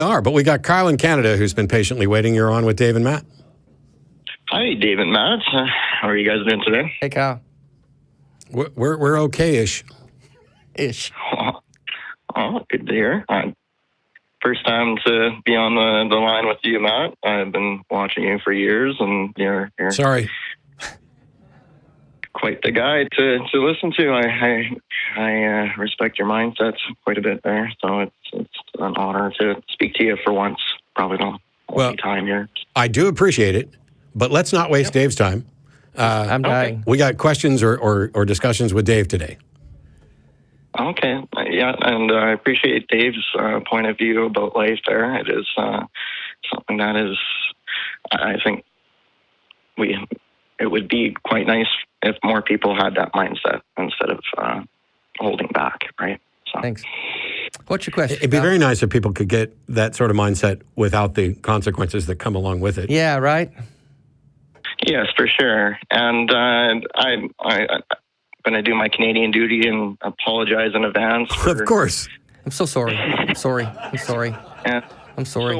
But we got Kyle in Canada who's been patiently waiting. You're on with Dave and Matt. Hi, Dave and Matt. How are you guys doing today? Hey, Kyle. We're okay-ish. Ish. Oh, good to hear. First time to be on the line with you, Matt. I've been watching you for years, and you're Sorry. quite the guy to listen to. I respect your mindset quite a bit there, so it's an honor to speak to you for once. Probably the only time here. I do appreciate it, but let's not waste Dave's time. I'm dying. We got questions or discussions with Dave today. Okay, yeah, and I appreciate Dave's point of view about life there. It is something that is, I think, it would be quite nice if more people had that mindset instead of holding back, right? So. Thanks. What's your question? It'd be very nice if people could get that sort of mindset without the consequences that come along with it. Yeah, right? Yes, for sure. And I'm going to do my Canadian duty and apologize in advance. Of course. I'm so sorry. I'm sorry. I'm sorry. I'm sorry. So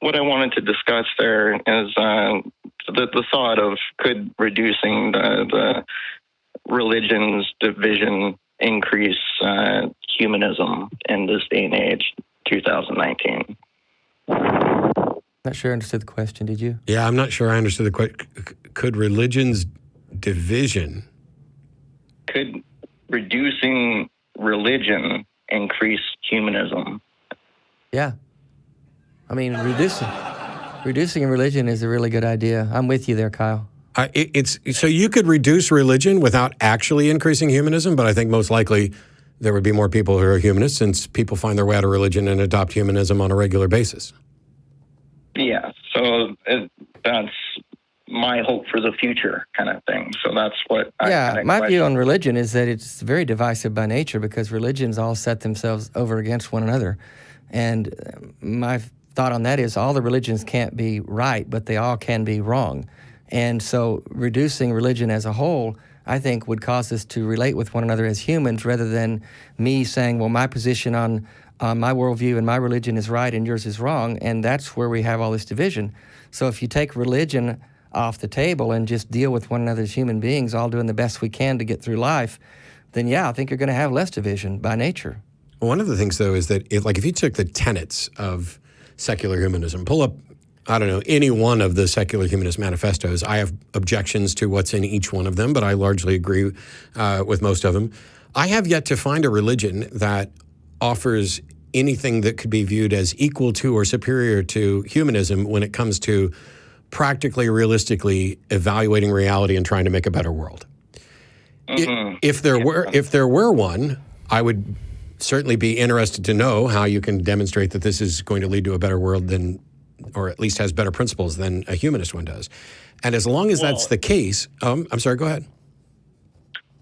what I wanted to discuss there is the thought of could reducing the religion's division increase humanism in this day and age, 2019. Not sure I understood the question, did you? Yeah, I'm not sure I understood the question. Could religion's division... Could reducing religion increase humanism? Yeah. I mean, reducing religion is a really good idea. I'm with you there, Kyle. So you could reduce religion without actually increasing humanism, but I think most likely there would be more people who are humanists since people find their way out of religion and adopt humanism on a regular basis. Yeah, so that's my hope for the future kind of thing. So that's what my view on religion is that it's very divisive by nature because religions all set themselves over against one another. And my thought on that is all the religions can't be right, but they all can be wrong. And so reducing religion as a whole, I think, would cause us to relate with one another as humans rather than me saying, well, my position on my worldview and my religion is right and yours is wrong, and that's where we have all this division. So if you take religion off the table and just deal with one another as human beings, all doing the best we can to get through life, then I think you're going to have less division by nature. One of the things, though, is that if you took the tenets of secular humanism, pull up, I don't know, any one of the secular humanist manifestos. I have objections to what's in each one of them, but I largely agree with most of them. I have yet to find a religion that offers anything that could be viewed as equal to or superior to humanism when it comes to practically, realistically evaluating reality and trying to make a better world. Mm-hmm. If there were one, I would certainly be interested to know how you can demonstrate that this is going to lead to a better world than, or at least has better principles than a humanist one does. And as long as that's the case, I'm sorry, go ahead.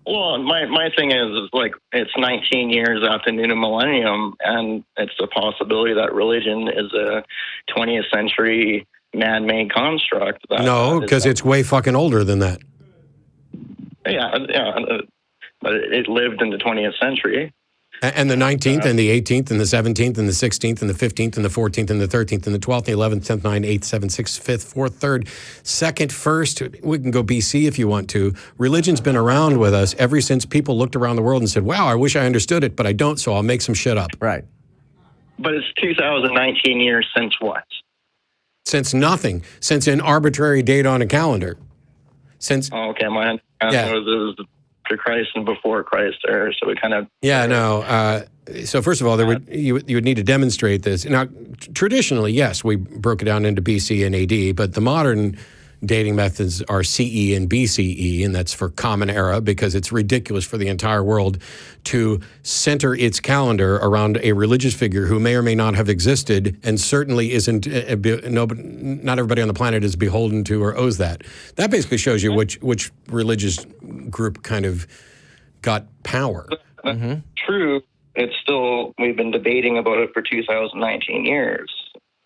Well, my thing is like it's 19 years after the new millennium, and it's a possibility that religion is a 20th century man-made construct. No, because it's way fucking older than that. Yeah, but it lived in the 20th century. And the 19th and the 18th and the 17th and the 16th and the 15th and the 14th and the 13th and the 12th, the 11th, 10th, 9th, 8th, 7th, 6th, 5th, 4th, 3rd, 2nd, 1st. We can go BC if you want to. Religion's been around with us ever since people looked around the world and said, wow, I wish I understood it, but I don't, so I'll make some shit up. Right. But it's 2019 years since what? Since nothing. Since an arbitrary date on a calendar. Since. Oh, okay, my it was after Christ and before Christ there, so we kind of... Yeah, no. So first of all, you would need to demonstrate this. Now, traditionally, yes, we broke it down into BC and AD, but the modern dating methods are CE and BCE, and that's for Common Era because it's ridiculous for the entire world to center its calendar around a religious figure who may or may not have existed and certainly isn't, not everybody on the planet is beholden to or owes that. That basically shows you which religious group kind of got power. Mm-hmm. True. It's still, we've been debating about it for 2019 years.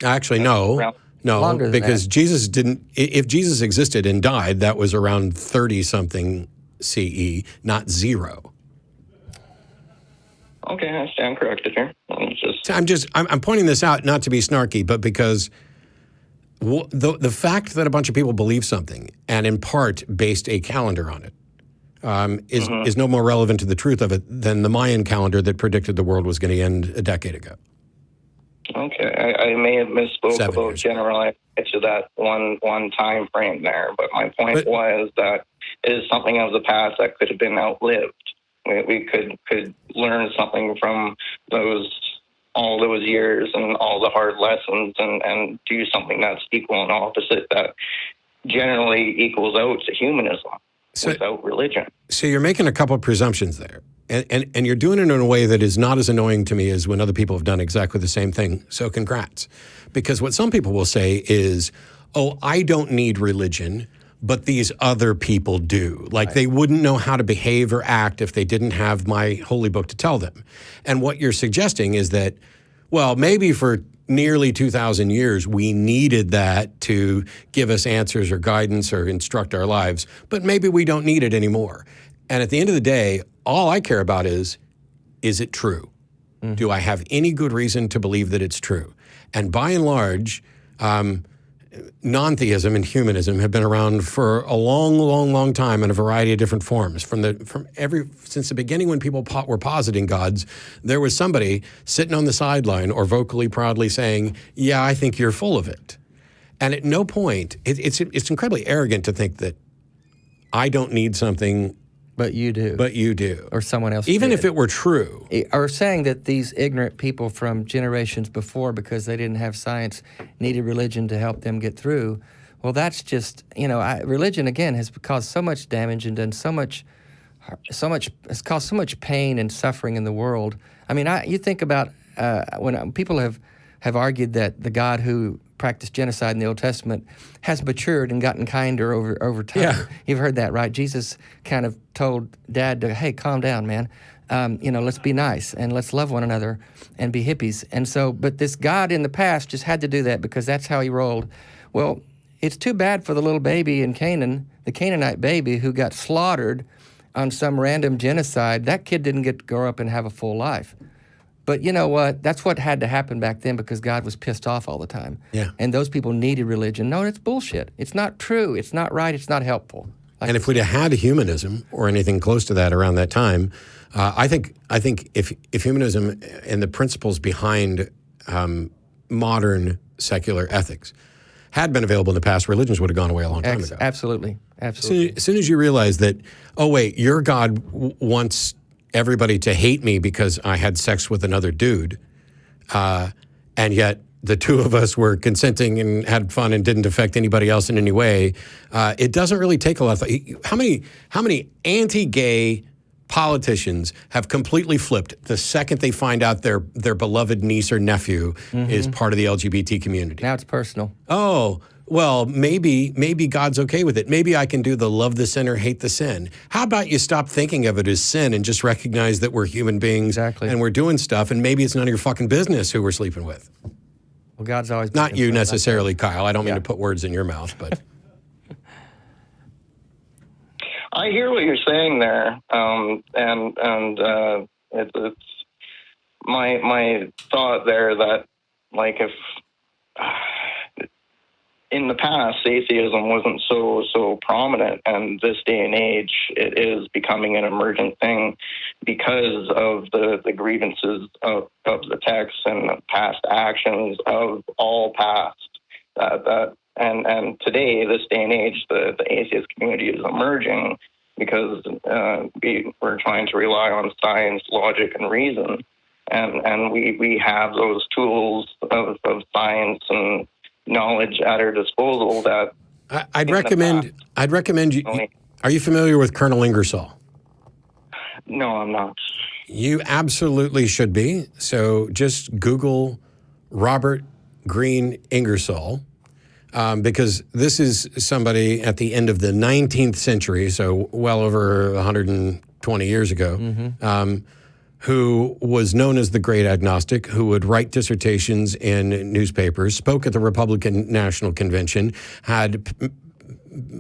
Actually, no. No, because Jesus didn't, if Jesus existed and died, that was around 30-something CE, not 0. Okay, I stand corrected here. I'm pointing this out not to be snarky, but because the fact that a bunch of people believe something and in part based a calendar on it is no more relevant to the truth of it than the Mayan calendar that predicted the world was going to end a decade ago. Okay, I may have misspoke about generalizing to that one time frame there, but my point was that it is something of the past that could have been outlived. We could learn something from all those years and all the hard lessons and do something that's equal and opposite that generally equals out to humanism without religion. So you're making a couple of presumptions there. And you're doing it in a way that is not as annoying to me as when other people have done exactly the same thing. So congrats. Because what some people will say is, oh, I don't need religion, but these other people do. Like they wouldn't know how to behave or act if they didn't have my holy book to tell them. And what you're suggesting is that, well, maybe for nearly 2,000 years, we needed that to give us answers or guidance or instruct our lives, but maybe we don't need it anymore. And at the end of the day, all I care about is it true? Mm-hmm. Do I have any good reason to believe that it's true? And by and large, non-theism and humanism have been around for a long, long, long time in a variety of different forms. Since the beginning, when people were positing gods, there was somebody sitting on the sideline or vocally proudly saying, "Yeah, I think you're full of it." And at no point, it's incredibly arrogant to think that I don't need something. But you do. But you do. Or someone else Even did. if it were true. Or saying that these ignorant people from generations before, because they didn't have science, needed religion to help them get through. Well, that's just, religion, again, has caused so much damage and done has caused so much pain and suffering in the world. I mean, you think about when people have argued that the God who practiced genocide in the Old Testament has matured and gotten kinder over time. Yeah. You've heard that, right? Jesus kind of told Dad to, hey, calm down, man. Let's be nice and let's love one another and be hippies. And so, but this God in the past just had to do that because that's how he rolled. Well, it's too bad for the little baby in Canaan, the Canaanite baby who got slaughtered on some random genocide. That kid didn't get to grow up and have a full life. But you know what? That's what had to happen back then because God was pissed off all the time. Yeah. And those people needed religion. No, it's bullshit. It's not true. It's not right. It's not helpful. And if we'd have had humanism or anything close to that around that time, I think if humanism and the principles behind modern secular ethics had been available in the past, religions would have gone away a long time ago. Absolutely. As soon as you realize that, oh wait, your God wants everybody to hate me because I had sex with another dude, and yet the two of us were consenting and had fun and didn't affect anybody else in any way. It doesn't really take a lot of thought. How many anti-gay politicians have completely flipped the second they find out their beloved niece or nephew is part of the LGBT community? Now it's personal. Oh, well, maybe God's okay with it. Maybe I can do the love the sinner, hate the sin. How about you stop thinking of it as sin and just recognize that we're human beings and we're doing stuff, and maybe it's none of your fucking business who we're sleeping with. Well, God's always not you necessarily, Kyle. I don't mean to put words in your mouth, but I hear what you're saying there, it's my thought there that like if. In the past, atheism wasn't so prominent, and this day and age, it is becoming an emergent thing because of the grievances of the text and the past actions of all past. And today, this day and age, the atheist community is emerging because we're trying to rely on science, logic, and reason, and we have those tools of science and knowledge at our disposal that I'd recommend you. Are you familiar with Colonel Ingersoll? No, I'm not. You absolutely should be. So just Google Robert Greene Ingersoll, because this is somebody at the end of the 19th century, so well over 120 years ago, who was known as the Great Agnostic, who would write dissertations in newspapers, spoke at the Republican National Convention, had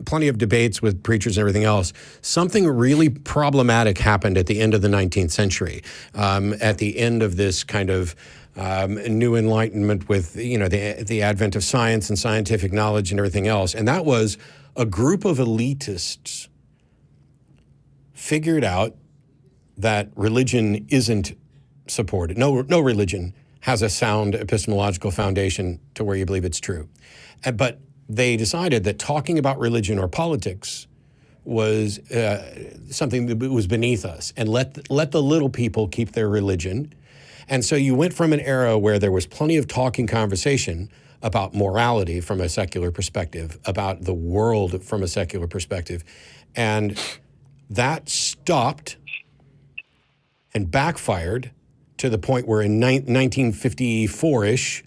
plenty of debates with preachers and everything else. Something really problematic happened at the end of the 19th century, at the end of this kind of new enlightenment with, the advent of science and scientific knowledge and everything else. And that was a group of elitists figured out that religion isn't supported. No religion has a sound epistemological foundation to where you believe it's true. But they decided that talking about religion or politics was something that was beneath us, and let the little people keep their religion. And so you went from an era where there was plenty of talking conversation about morality from a secular perspective, about the world from a secular perspective, and that stopped and backfired to the point where in 1954-ish,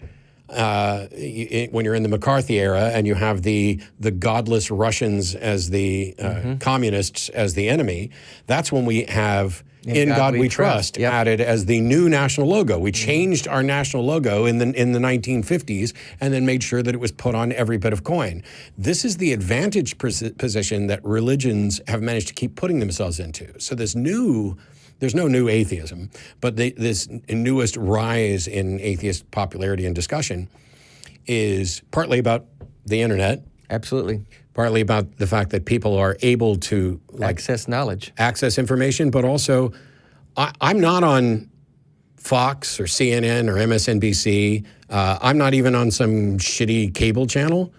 when you're in the McCarthy era and you have the godless Russians as the communists as the enemy, that's when we have In God We Trust added as the new national logo. We changed our national logo in the 1950s and then made sure that it was put on every bit of coin. This is the advantage position that religions have managed to keep putting themselves into. So there's no new atheism, but this newest rise in atheist popularity and discussion is partly about the internet. Absolutely. Partly about the fact that people are able to access knowledge, access information, but also I'm not on Fox or CNN or MSNBC. I'm not even on some shitty cable channel.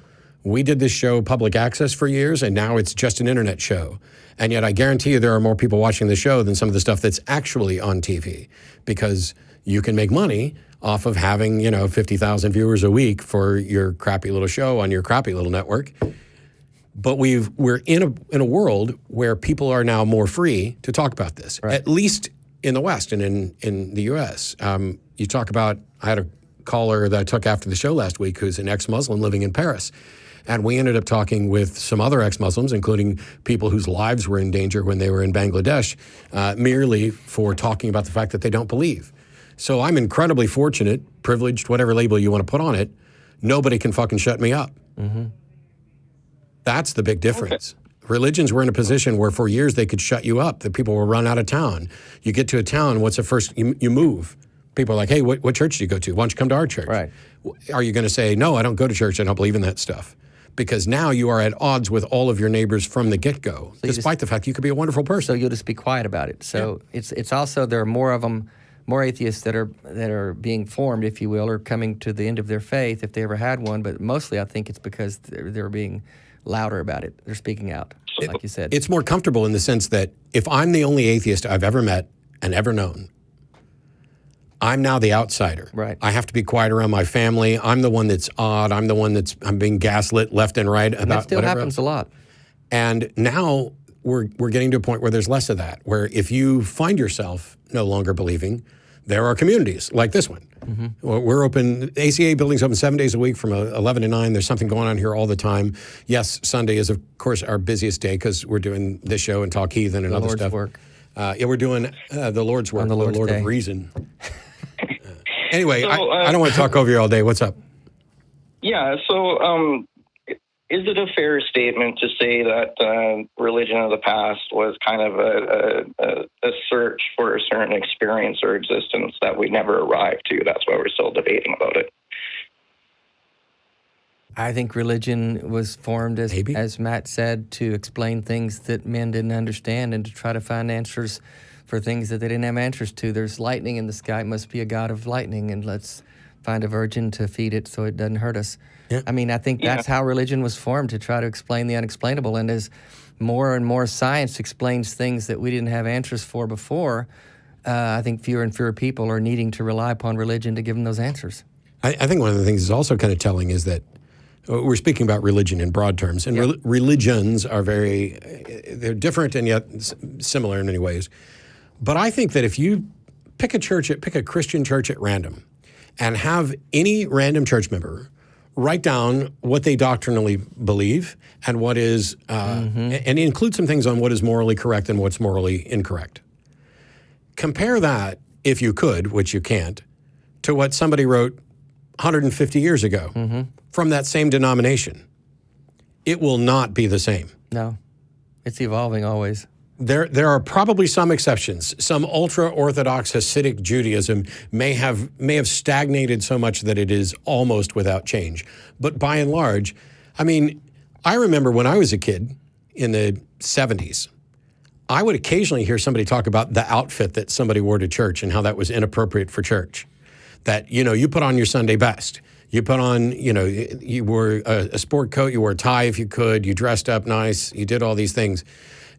We did this show public access for years, and now it's just an internet show. And yet I guarantee you there are more people watching the show than some of the stuff that's actually on TV, because you can make money off of having, 50,000 viewers a week for your crappy little show on your crappy little network. But we're in a world where people are now more free to talk about this, at least in the West and in the U.S. You talk about, I had a caller that I took after the show last week who's an ex-Muslim living in Paris. And we ended up talking with some other ex-Muslims, including people whose lives were in danger when they were in Bangladesh, merely for talking about the fact that they don't believe. So I'm incredibly fortunate, privileged, whatever label you want to put on it. Nobody can fucking shut me up. Mm-hmm. That's the big difference. Okay. Religions were in a position where for years they could shut you up, that people will run out of town. You get to a town, what's the first, you move. People are like, hey, what church do you go to? Why don't you come to our church? Right. Are you going to say, no, I don't go to church, I don't believe in that stuff? Because now you are at odds with all of your neighbors from the get-go, despite the fact you could be a wonderful person. So you'll just be quiet about it. So it's also, there are more of them, more atheists that are being formed, if you will, or coming to the end of their faith, if they ever had one. But mostly I think it's because they're being louder about it. They're speaking out, like you said. It's more comfortable in the sense that if I'm the only atheist I've ever met and ever known, I'm now the outsider. Right. I have to be quiet around my family. I'm the one that's odd. I'm the one I'm being gaslit left and right about that still whatever happens else. a lot. And now we're getting to a point where there's less of that, where if you find yourself no longer believing, there are communities like this one. Mm-hmm. We're open, ACA building's open 7 days a week from 11 to 9. There's something going on here all the time. Yes, Sunday is, of course, our busiest day because we're doing this show and Talk Heathen and other Lord's stuff. Work. We're doing the Lord's work, on the Lord's Lord Day. of Reason. Anyway, So, I don't want to talk over you all day. What's up? Yeah, so is it a fair statement to say that religion of the past was kind of a search for a certain experience or existence that we never arrived to? That's why we're still debating about it. I think religion was formed, as Matt said, to explain things that men didn't understand and to try to find answers for things that they didn't have answers to. There's lightning in the sky, it must be a god of lightning, and let's find a virgin to feed it so it doesn't hurt us. Yeah. I mean, I think that's how religion was formed, to try to explain the unexplainable. And as more and more science explains things that we didn't have answers for before, I think fewer and fewer people are needing to rely upon religion to give them those answers. I think one of the things that's also kind of telling is that we're speaking about religion in broad terms, and religions are they're different and yet similar in many ways. But I think that if you pick a Christian church at random and have any random church member write down what they doctrinally believe and what is, and include some things on what is morally correct and what's morally incorrect. Compare that, if you could, which you can't, to what somebody wrote 150 years ago from that same denomination. it will not be the same. No, it's evolving always. There are probably some exceptions. Some ultra-Orthodox Hasidic Judaism may have stagnated so much that it is almost without change. But by and large, I mean, I remember when I was a kid in the 70s, I would occasionally hear somebody talk about the outfit that somebody wore to church and how that was inappropriate for church. That, you put on your Sunday best. You put on, you wore a sport coat, you wore a tie if you could, you dressed up nice, you did all these things.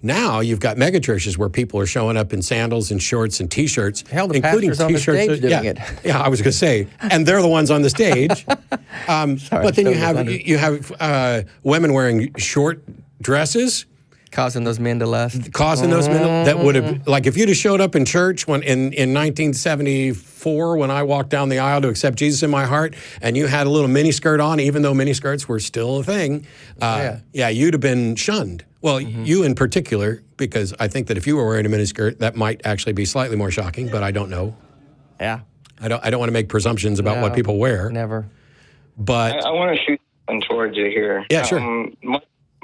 Now you've got mega churches where people are showing up in sandals and shorts and T-shirts. Hell, the including pastor's on the T-shirts. stage doing it. Yeah, I was going to say, and they're the ones on the stage. But then you have women wearing short dresses. Causing those men to lust. That would have, like if you'd have showed up in church when in 1974 when I walked down the aisle to accept Jesus in my heart, and you had a little mini skirt on, even though mini skirts were still a thing, you'd have been shunned. Well, you in particular, because I think that if you were wearing a mini skirt, that might actually be slightly more shocking, but I don't know. Yeah. I don't want to make presumptions about what people wear. Never. But I want to shoot one towards you here. Yeah, sure.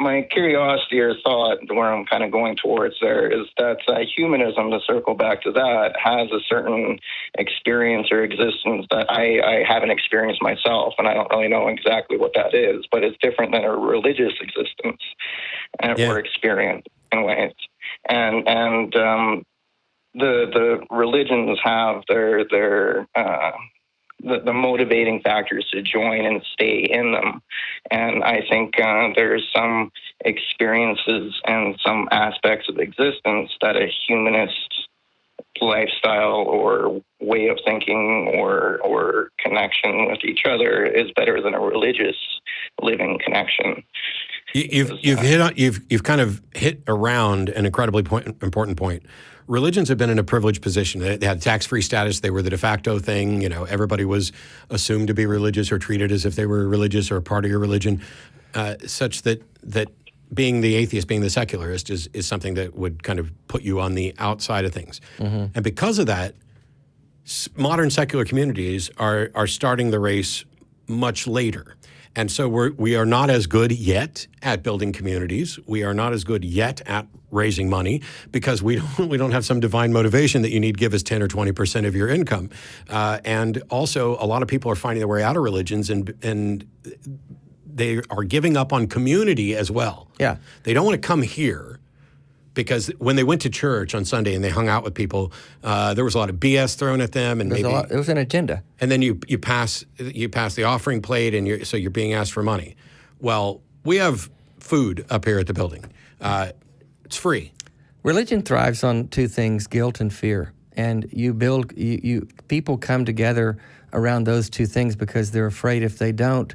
My curiosity or thought, where I'm kind of going towards there, is that humanism, to circle back to that, has a certain experience or existence that I haven't experienced myself, and I don't really know exactly what that is, but it's different than a religious existence or experience in ways. And the religions have their the motivating factors to join and stay in them. And I think there's some experiences and some aspects of existence that a humanist lifestyle or way of thinking or connection with each other is better than a religious living connection. You've kind of hit around an incredibly important point. Religions have been in a privileged position. They had tax-free status. They were the de facto thing. Everybody was assumed to be religious or treated as if they were religious or a part of your religion, such that being the atheist, being the secularist is something that would kind of put you on the outside of things. Mm-hmm. And because of that, modern secular communities are starting the race much later. And so we are not as good yet at building communities. We are not as good yet at raising money because we don't have some divine motivation that you need to give us 10 or 20% of your income. And also, a lot of people are finding their way out of religions and they are giving up on community as well. Yeah. They don't want to come here because when they went to church on Sunday and they hung out with people, there was a lot of BS thrown at them, and it was an agenda. And then you pass the offering plate, and so you're being asked for money. Well, we have food up here at the building. It's free. Religion thrives on two things: guilt and fear. And people come together around those two things because they're afraid if they don't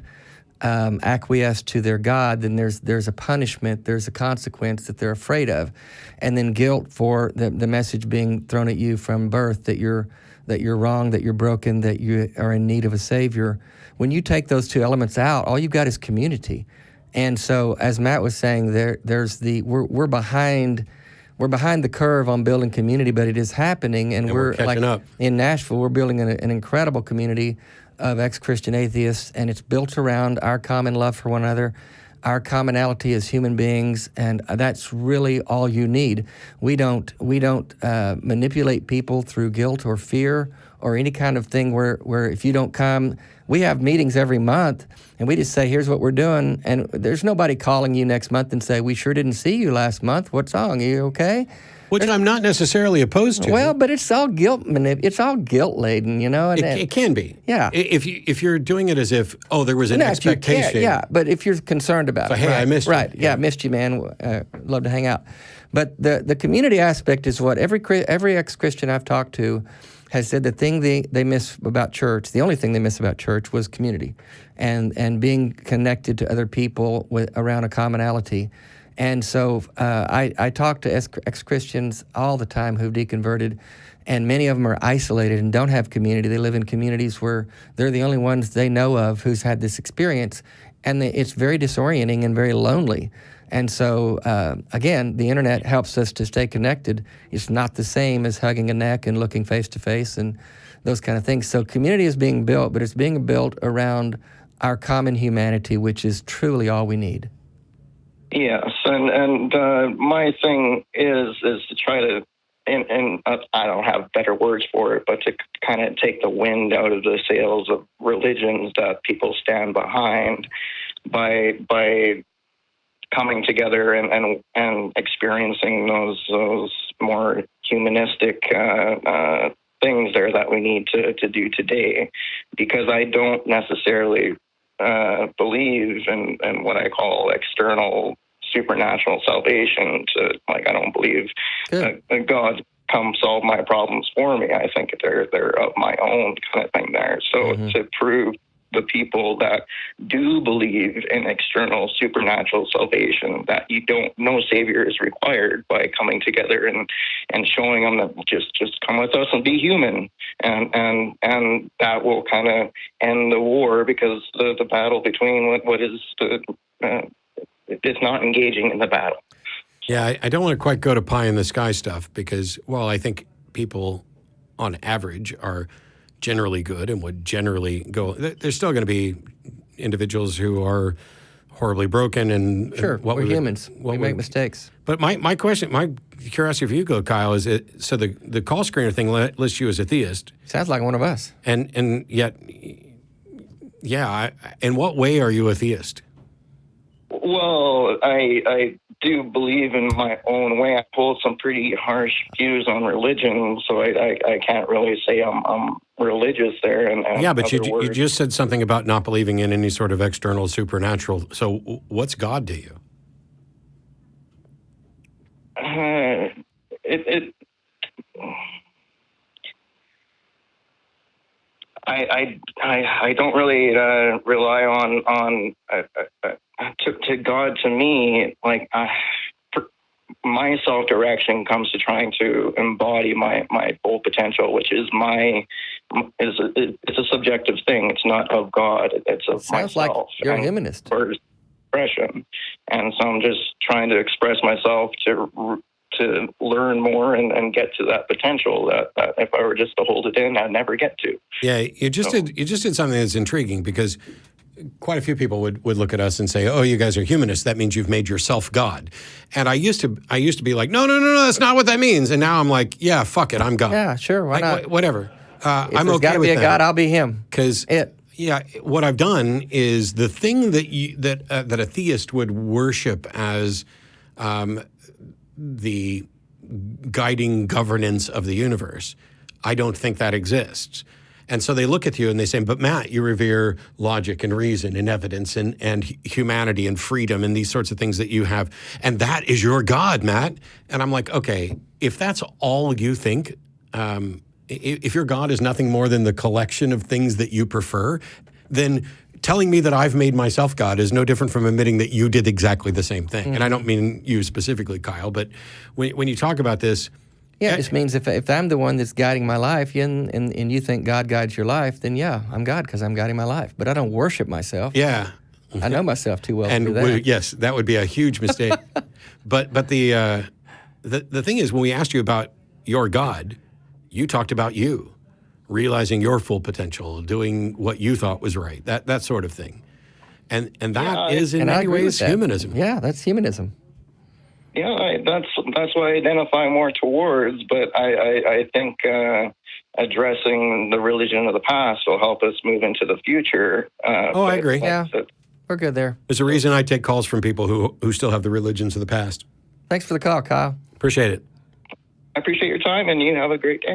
acquiesce to their God, then there's a punishment, there's a consequence that they're afraid of, and then guilt for the message being thrown at you from birth that you're wrong, that you're broken, that you are in need of a Savior. When you take those two elements out, all you've got is community. And so, as Matt was saying, we're behind the curve on building community, but it is happening, and we're catching up. In Nashville, we're building an incredible community of ex-Christian atheists, and it's built around our common love for one another, our commonality as human beings, and that's really all you need. We don't manipulate people through guilt or fear or any kind of thing where if you don't come, we have meetings every month, and we just say, here's what we're doing, and there's nobody calling you next month and say, we sure didn't see you last month. What's wrong? Are you okay? Which I'm not necessarily opposed to. Well, but it's all it's all guilt laden, And it can be. Yeah. If you're doing it as if there was an expectation. Yeah, but if you're concerned about it. Hey, right, I missed you. Right. Yeah, I missed you, man. Love to hang out. But the community aspect is what every ex-Christian I've talked to has said the thing they miss about church, the only thing they miss about church was community and being connected to other people around a commonality. And so I talk to ex-Christians all the time who've deconverted, and many of them are isolated and don't have community. They live in communities where they're the only ones they know of who's had this experience, and it's very disorienting and very lonely. And so, again, the internet helps us to stay connected. It's not the same as hugging a neck and looking face to face and those kind of things. So community is being built, but it's being built around our common humanity, which is truly all we need. Yes, and my thing is to try to, and I don't have better words for it, but to kind of take the wind out of the sails of religions that people stand behind by coming together and experiencing those more humanistic things there that we need to do today, because I don't necessarily believe in what I call external supernatural salvation. I don't believe God come solve my problems for me. I think they're of my own kind of thing there. So to prove the people that do believe in external supernatural salvation, that no savior is required, by coming together and showing them that just come with us and be human, and that will kind of end the war, because the battle between what is it's not engaging in the battle. Yeah, I don't want to quite go to pie in the sky stuff, because while I think people on average are generally good and would generally go, there's still going to be individuals who are horribly broken. And Sure, we're humans. We make mistakes. But my question, my curiosity for you, Kyle, is so the call screener thing lists you as a theist. Sounds like one of us. And yet, yeah, in what way are you a theist? Well, I do believe in my own way. I hold some pretty harsh views on religion, so I can't really say I'm religious there. And yeah, but you just said something about not believing in any sort of external supernatural. So what's God to you? I don't really rely on to God. To me, my self-direction comes to trying to embody my full potential, which is it's a subjective thing. It's not of God. It's of Sounds myself. Like you're a humanist. Expression, and so I'm just trying to express myself to learn more and get to that potential that if I were just to hold it in, I'd never get to. Yeah, you just did something that's intriguing, because quite a few people would look at us and say, "Oh, you guys are humanists. That means you've made yourself God." And I used to be like, "No, that's not what that means." And now I'm like, "Yeah, fuck it, I'm God." Yeah, sure, why not? Whatever. I'm okay with that. If there's got to be a God, I'll be him. Because what I've done is the thing that a theist would worship as the guiding governance of the universe, I don't think that exists. And so they look at you and they say, "But Matt, you revere logic and reason and evidence and humanity and freedom and these sorts of things that you have. And that is your God, Matt." And I'm like, okay, if that's all you think, if your God is nothing more than the collection of things that you prefer, then telling me that I've made myself God is no different from admitting that you did exactly the same thing. And I don't mean you specifically, Kyle, but when you talk about this, yeah, it just means if I'm the one that's guiding my life, and you think God guides your life, then yeah, I'm God because I'm guiding my life. But I don't worship myself. Yeah. I know myself too well to do that. Yes, that would be a huge mistake. but the thing is, when we asked you about your God, you talked about you, realizing your full potential, doing what you thought was right, that sort of thing. And that is in many ways humanism. Yeah, that's humanism. Yeah, that's what I identify more towards, but I think addressing the religion of the past will help us move into the future. I agree. Yeah, we're good there. There's a reason I take calls from people who still have the religions of the past. Thanks for the call, Kyle. Appreciate it. I appreciate your time, and you have a great day.